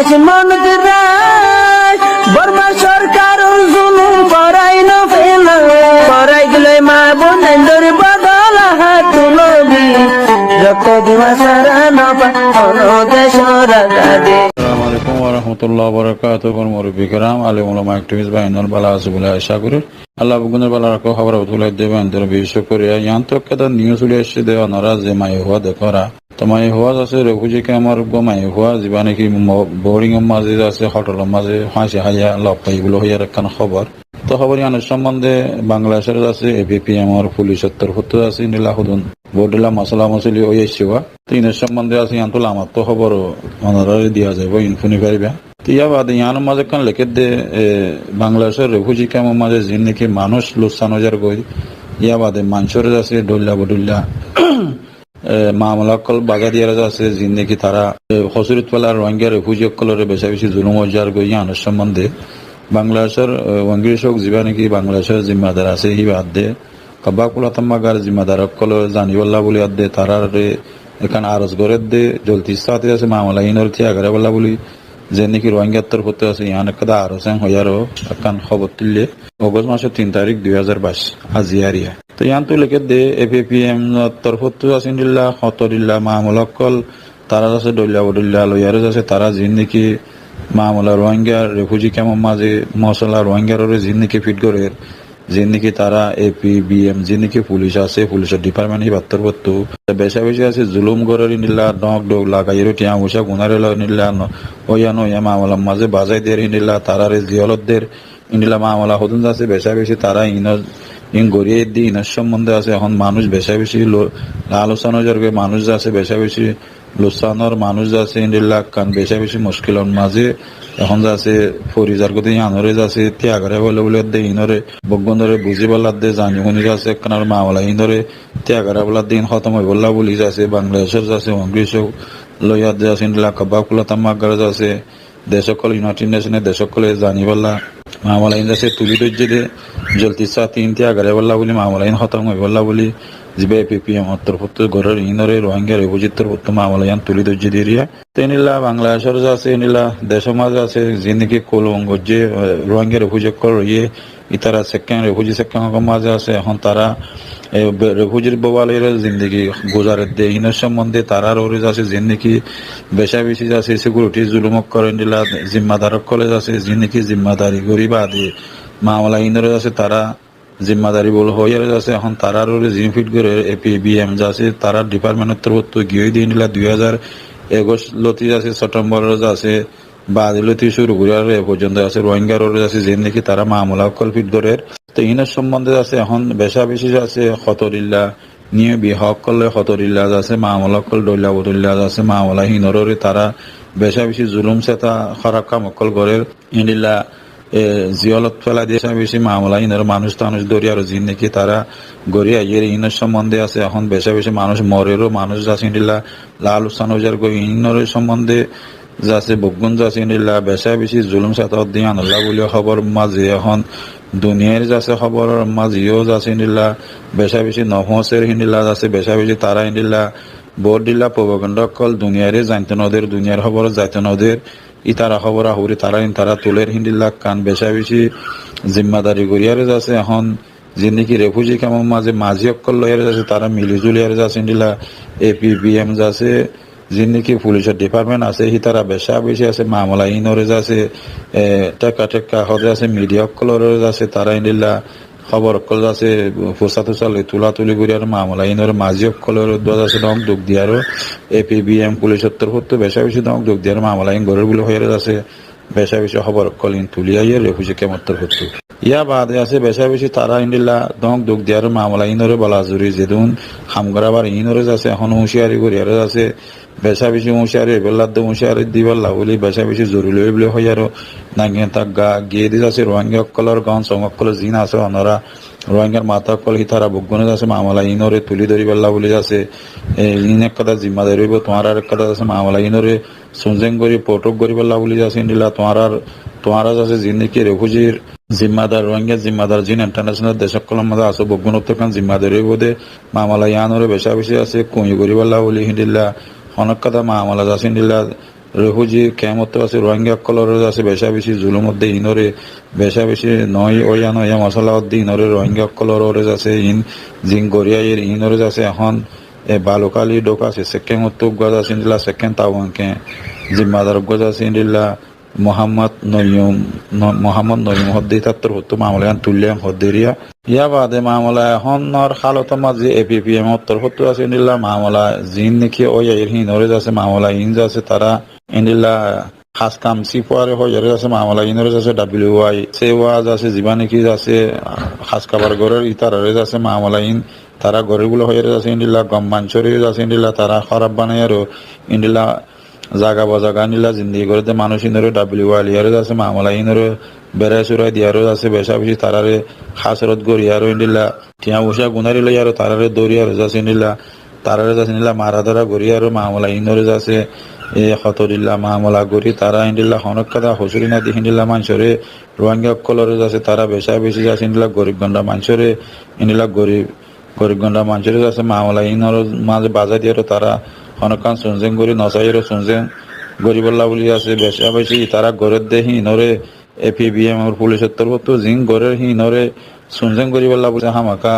মনত রায় বর্মা সরকার জুলুম করাই না ফেলা করাই দিলে মা বোনের বদল হাত তুলবি রক্ত দেওয়া সারা না দেশ রাজা আসসালামু আলাইকুম ওয়া রাহমাতুল্লাহি ওয়া বারাকাতুহু মুরব্বি কিরাম আলিম উলামা অ্যাক্টিভিস্ট বাইনাল বালা আসবুল আশা করি আল্লাহ বুগুনের বালা রাখো খবর উতুলাই দেবেন তোর বিশেষ করে ইয়ান তো কেদা নিউজ উলি আসছে দেওয়া নারাজ যে মাই হওয়া দেখরা তো মাই হওয়া আছে রেফুজি কে আমার মাই হওয়া জীবানে কি বোর্ডিং এর মাঝে আছে হোটেলের মাঝে ফাঁসি হাইয়া লপাই গুলো হইয়ার একখান খবর তো খবর ইয়ানের সম্বন্ধে বাংলাদেশের আছে এপিপিএম আর পুলিশের তরফ আছে নীলাহুদুন বোর্ডিলা মশলা মশলি ওই আসছিবা তো ইনের সম্বন্ধে আছে ইয়ান তো আমার তো খবর অনারারে দিয়া যাবে ইনফুনি পারিবা তো ইয়া বাদে ইয়ানোর মাঝে কান লেখে দে বাংলাদেশের রেফুজি ক্যাম্পের মাঝে যিনি নাকি মানুষ লুসানো যার গই ইয়া বাদে মানুষের আছে ডল্লা বডুল্লা মামলা কল বাগা দিয়া আছে যিনি নাকি তারা হসুরিত পালা রোহিঙ্গা রেফুজি কলরে বেশি বেশি জুলুম যার গই ইয়ানোর সম্বন্ধে বাংলাদেশের ওয়াঙ্গিরিশক যিবা নাকি বাংলাদেশের জিম্মাদার আছে হি বাদ দে কাবাকুলাতাম্মাগার জিম্মাদার কল জানিবল্লা বলি আদ দে তারারে এখানে আরজ গড়ের দে জলতি সাথে আছে মামলা ইনর থিয়াগারে বল্লা বলি যে নাকি রোহিঙ্গাত্তর হতে আছে ইয়ান একটা আরো সেন হইয়ারও একখান খবর তুললে অগস্ট মাসের 3 তারিখ 2022 আজিয়ারিয়া তো ইয়ান তো লেখে দে এপিপিএম তরফত আছে নিল্লা হতরিল্লা মামলা কল তারা আছে ডল্লা বডল্লা লইয়ারে আছে তারা যিনি নাকি মামলা রোহিঙ্গা রেফুজি ক্যাম্পের মাঝে মশলা রোহিঙ্গার যিনি ফিট করে যিনি তারা এপিবিএম যিনি পুলিশ আছে পুলিশের ডিপার্টমেন্ট বাত্তর করতো বেশা বেশি আছে জুলুম গড়ের নিলা ডক ডক লাগাইর টিয়া বসা গুনারে নিলা ওয়া নয়া মামলার মাঝে বাজাই দিয়ে নিলা তারারে জিয়লতদের ইনিলা মামলা হতুন আছে বেশা বেশি তারা ইন গড়িয়ে দি ইনার সম্বন্ধে আছে এখন মানুষ বেশা বেশি আলোচনা জরবে মানুষ আছে বেশা বেশি লুসানোর মানুষ আছে ইন্ডিল্লা কান বেশা বেশি মুশকিলর মাঝে এখন যাচ্ছে ফরিজার গতি আনরে যাচ্ছে ত্যাগারে বলে বলে দে ইনরে বগবন্দরে বুঝি বলার দে জানি শুনি যাচ্ছে কানার মামলা ইনরে ত্যাগারে বলার দিন খতম হয়ে বললা বলি যাচ্ছে বাংলাদেশের যাচ্ছে অংগ্রিশ লইয়া দে আছে ইন্ডিল্লা কাবাকুলা তাম্মাগার যাচ্ছে দেশকল ইউনাইটেড নেশনের দেশকলে জানি বললা মামলা ইন যাচ্ছে তুলি দর্জি দে জলতি চা 3 ত্যাগারে বললা বলি মামলা ইন খতম হয়ে বললা বলি জিবে এপিপিএম উত্তরপত্র গড়ের ইনরে রোহিঙ্গা রেফুজিত্তর মামলা ইয়ান তুলি দর্জি দিয়ে তেনিলা বাংলাদেশের আছে নিলা দেশের মাঝে আছে যিনি কলঙ্গ যে রোহিঙ্গা রেফুজি কল ইয়ে ইতারা সেকেন্ড রেফুজি সেকেন্ড মাঝে আছে এখন তারা রেফুজির বোবালের জিন্দগি গুজারের দে ইনের সম্বন্ধে তারার ওরে আছে যিনি বেশা বেশি আছে সিকিউরিটি জুলুমক করেন দিলা জিম্মাদার কলেজ আছে যিনি জিম্মাদারি গরিবা দিয়ে মামলা ইনরে আছে তারা জিম্মাদারি বল হয়ে আছে এখন তারার ওরে জিম ফিট করে এপিবিএম আছে তারার ডিপার্টমেন্টের তরফ গিয়ে দিয়ে নিলা 2021 লতি আছে সেপ্টেম্বর আছে বাদিলতি শুরু করে আর এ পর্যন্ত আছে রোহিঙ্গার ওরে আছে যে নাকি তারা মামলা কলফিট করে তো ইনের সম্বন্ধে আছে এখন বেশা বেশি আছে খতরিল্লা নিয়ে বিহক করলে খতরিল্লা আছে মামলা কল ডল্লা বদল্লা আছে মামলা হিনরে তারা বেশা বেশি জুলুম সেতা খারাপ কাম অকল করে ইন্ডিল্লা জিয়লত ফেলা দিয়ে বেশি মামলা ইনের মানুষ টানুষ দরিয়ার যিনি নাকি তারা গড়িয়া ইয়ের ইনের সম্বন্ধে আছে এখন বেশা বেশি মানুষ মরেরও মানুষ যাচ্ছে ইন্ডিল্লা লাল উসানোজার গই ইনের সম্বন্ধে যাচ্ছে বগুন যাচ্ছে ইন্ডিল্লা বেশা বেশি জুলুম সাথে দিয়ে আনল্লা বলে খবর মাঝে এখন দুনিয়ার যাচ্ছে খবর মাঝেও যাচ্ছে ইন্ডিল্লা বেশা বেশি নহসের হিন্দিল্লা যাচ্ছে বেশা বেশি তারা ইন্ডিল্লা বোর্ড দিল্লা প্রবগণ্ড কল দুনিয়ারে জানতে নদের দুনিয়ার খবর যাইতে নদের ইতারা খবর আহুরি তারা তুলের হিন্দিল্লা কান বেশা বেশি জিম্মাদারি গড়িয়ারে যাচ্ছে এখন যিনি রেফুজি কেমন মাঝে মাঝি অকল লয়ারে যাচ্ছে তারা মিলিজুলিয়ারে যাচ্ছে ইন্ডিল্লা এপিবিএম যাচ্ছে যিনি পুলিশের ডিপার্টমেন্ট আছে হি তারা বেশা বেশি আছে মামলা ইনরে যাচ্ছে টেকা হতে আছে মিডিয়া অকলরে যাচ্ছে তারা ইন্ডিল্লা খবর অকল যাচ্ছে ফুসা তুসাল তুলা তুলি করি আর মামলা ইনরে মাঝি অকলের আছে দম যোগ দিয়ারও এপিবিএম পুলিশের তরফ বেশা বেশি দম যোগ দিয়ার মামলা ইন গড়ের বলে হয়ে যাচ্ছে বেশা বেশি খবর অকল ইন তুলিয়াইয়ে রেফুজি কেমন তরফ ইয়া বাদে আছে বেশা বেশি তারা ইন্ডিল্লা দম যোগ দিয়ার মামলা ইনরে বলা জুরি যেদিন হামগরাবার ইনরে যাচ্ছে এখন হুঁশিয়ারি করিয়ারে যাচ্ছে বেশা বেশি হুঁশিয়ারি বেলার হুঁশিয়ারি দিবাল্লা বলি বেশা বেশি জরুরি বলে হয়ে আরো নাকি তাক গিয়ে দিয়ে যাচ্ছে রোহিঙ্গা অকলের গান সংকলের জিন আছে অনরা রোহিঙ্গার মাথা অকল হিতারা বগুনে যাচ্ছে মামলা ইনরে তুলি ধরি বেল্লা বলি যাচ্ছে ইন এক কথা জিম্মাদারি হইব তোমার আর এক কথা যাচ্ছে মামলা ইনরে সুনজেং করি পটক করি বেল্লা বলি যাচ্ছে ইন্ডিলা তোমার যাচ্ছে যিনি রেফুজির জিম্মাদার রোহিঙ্গা জিম্মাদার জিন ইন্টারন্যাশনাল দেশকলম মাঝে আছে বগুন উত্তরকান জিম্মাদারি বোধে মামলা ইয়ানরে বেশা বেশি আছে কুঁই করি বেল্লা বলি হিন্দিল্লা অনেক কথা মামলা যাচ্ছে ইন্ডিল্লা রেফুজি কেমত আছে রোহিঙ্গা কলরের আছে বেশা বেশি জুলুম মধ্যে ইনরে বেশা বেশি নয় ওয়া নয়া মশলা মধ্যে ইনরে রোহিঙ্গা কলরের আছে ইন জিং গরিয়া এর ইনরে আছে এখন বালুকালি ডোকা আছে সেকেন্ড মতো গজ আছে ইনলা সেকেন্ড তাওয়ানকে জিম্মাদার গজ আছে ইনলা মোহাম্মদ নয়ুম হদ্দি তাত্তর হতো মামলায়ান তুলিয়াম হদ্দেরিয়া ইয়া বাদে মামলা এখনর হালত মাঝে এপিপিএম উত্তর হতো আছে ইনলা মামলা জিন নাকি ওই এর হিনরে আছে মামলা ইনজ আছে তারা ইনলা খাস কাম সিফারে হয়ে আছে মামলা ইনরে আছে ডাব্লিউআই সেওয়াজ আছে জীবানি কি আছে খাস কাবার গরের ইতারে আছে মামলা ইন তারা গরিবগুলো হয়ে আছে ইনলা গম মাঞ্চরে আছে ইনলা তারা খারাপ বানায় আর ইনলা জাগা বাজাগা নিলা জিন্দিগি করতে মানুষ ইনরে ডাব্লিউআই লিয়ারে আছে মামলা ইনরে বেড়াই চুরাই দিয়ারও আছে বেশা বেশি তারারে খাসরত গড়িয়ারও ইনলা টিয়া উষা গুনারি লইয়ারও তারারে দৌড়িয়ারও যাচ্ছে ইনলা তারারে যাচ্ছে ইনলা মারা ধরা গড়িয়ারও মামলা ইনরে যাচ্ছে খতরিল্লা মামলা গড়ি তারা ইন্ডিল্লা হনকাদা হসুরি না দি হিন্দিল্লা মাঞ্চরে রোহিঙ্গা কলরে যাচ্ছে তারা বেশা বেশি যাচ্ছে ইন্ডিল্লা গরিব গন্ডা মাঞ্চরে ইন্ডিল্লা গরিব গন্ডা মাঞ্চরে যাচ্ছে মামলা ইনর মাঝে বাজা দিয়ারও তারা হনকান শুনছেন গরি নসাইরও শুনছেন গরিবল্লা বলি আছে বেশা বেশি তারা গড়ের দে হিনরে এপিবিএম পুলিশের তরফ জিং গড়ের হিনরে শুনছেন গরিবল্লা বলি হামাকা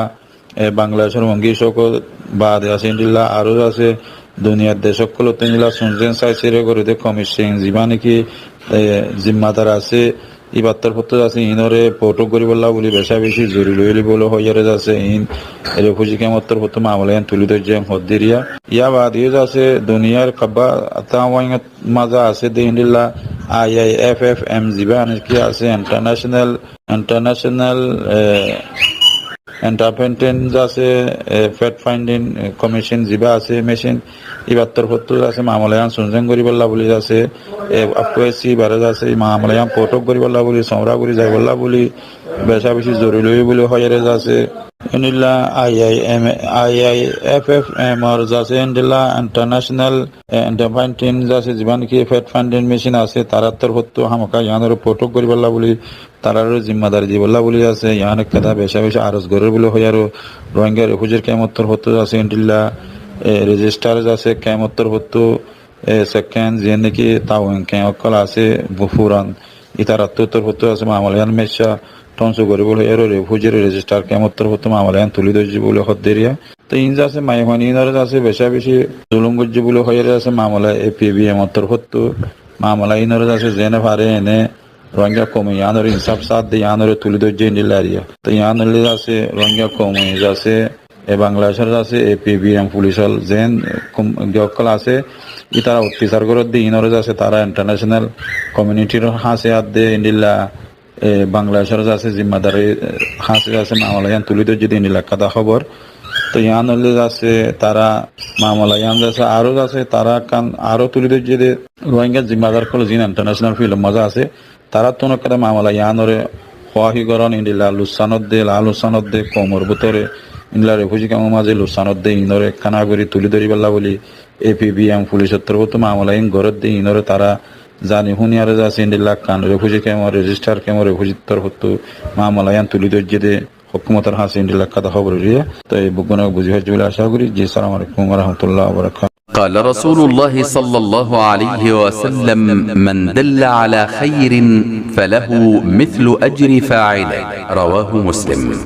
বাংলাদেশের মঙ্গি সকল বাদ আছে ইন্ডিল্লা আরো আছে দুনিয়ার দেশ সকল তিনলা শুনছেন চাইছে করে দে কমিশন যিবা নাকি জিম্মাদার আছে ইবাত্তর পত্র আছে ইনরে ফটো গরিবল্লা বলি বেশা বেশি জরুরি হইলি বলে হইয়ারে যাচ্ছে ইন রেফুজি কেমত্তর পত্র মামলা তুলি ধরছে হদ্দিরিয়া ইয়া বাদ ইয়ে আছে দুনিয়ার কাব্বা তাওয়াইং মাজা আছে দে ইন্ডিল্লা IIFFM যিবা নাকি আছে ইন্টারন্যাশনাল এন্টারপ্রেন্টেন্স আছে ফ্যাক্ট ফাইন্ডিং কমিশন যিবা আছে মেশিন ইবাত্তর পত্র আছে মামলায়ান শুনছেন গরিবল্লা বলি আছে আফওয়েসি বারে আছে মামলায়ান ফটো গরিবল্লা বলি সমরা করি যাইবল্লা বলি বেশা বেশি জরুরি বলে হয়ারে আছে ইনলা IIFFM আর আছে ইনলা ইন্টারন্যাশনাল এন্টারপ্রেন্টেন্স আছে যিবা নাকি ফ্যাক্ট ফাইন্ডিং মেশিন আছে তারাত্তর পত্র হামকা ইয়ানোর ফটো গরিবল্লা বলি তারারও জিম্মাদার জীবল্লা বলি আছে ইয়ান একটা বেশা বেশি আরজ গরের বলে হয়ারও রোহিঙ্গা রেফুজির কেমত্তর হতো আছে ইন্ডিল্লা রেজিস্টার আছে কেমত্তর হতো সেকেন্ড যে নাকি তাও অকল আছে ফুরান ইতার আত্মোত্তর হতো আছে মামলায়ান মেশা টনসু গরিব হয়ারও রেফুজির রেজিস্টার কেমত্তর হতো মামলায়ান তুলি ধরছি বলে হদ্দেরিয়া তো ইন আছে মাইহানি ইনারে আছে বেশা বেশি জুলুম গজ্জি বলে হয়ারে আছে মামলা এপিবিএম উত্তর হতো মামলা ইনারে আছে জেনে পারে এনে রোহিঙ্গা কমে ইয়ানোর ইনসাফ সাথ দিয়ে ইয়ানোরে তুলি ধরছে ইন্ডিলারিয়া তো ইয়ানোর আছে রোহিঙ্গা কমে আছে বাংলাদেশের আছে এপিবিএম পুলিশল জেন গকল আছে ই তারা অত্যাচার করে দিয়ে ইনরে আছে তারা ইন্টারন্যাশনাল কমিউনিটির হাসে হাত দিয়ে ইন্ডিল্লা বাংলাদেশের আছে জিম্মাদারি হাসে আছে মামলায়ান তুলি ধরছে ইন্ডিল্লা কাদা খবর তো ইয়ান আছে তারা মামলায়ান আছে আরো আছে তারা কান আরো তুলি ধরছে রোহিঙ্গা জিম্মাদার কল জিন ইন্টারন্যাশনাল ফিল্ম মজা আছে তারা তো নকরে মামলা ইয়ানরে খোয়াহিগরণ ইন্ডিল্লা লালুসানত দে কোমর ভিতরে ইনলা রেফুজি কামো মাঝে লুসানত দে ইনরে কানাগরি তুলি ধরি পাল্লা বলি এপিবিএম পুলিশের তরফ মামলা ইন ঘরত দে ইনরে তারা জানি হুনিয়ারে যাচ্ছে ইন্ডিল্লা কান রেফুজি কেমো রেজিস্টার কেমো রেফুজির তরফ মামলা ইয়ান তুলি ধরছে দে হুকুমতের হাসে ইন্ডিল্লা কাদা খবর রিয়া তো এই বুকগুনা বুঝি হচ্ছে বলে আশা করি জি আসসালামু আলাইকুম ওয়া রাহমাতুল্লাহি ওয়া বারাকাতুহু قال رسول الله صلى الله عليه وسلم من دل على خير فله مثل أجر فاعله رواه مسلم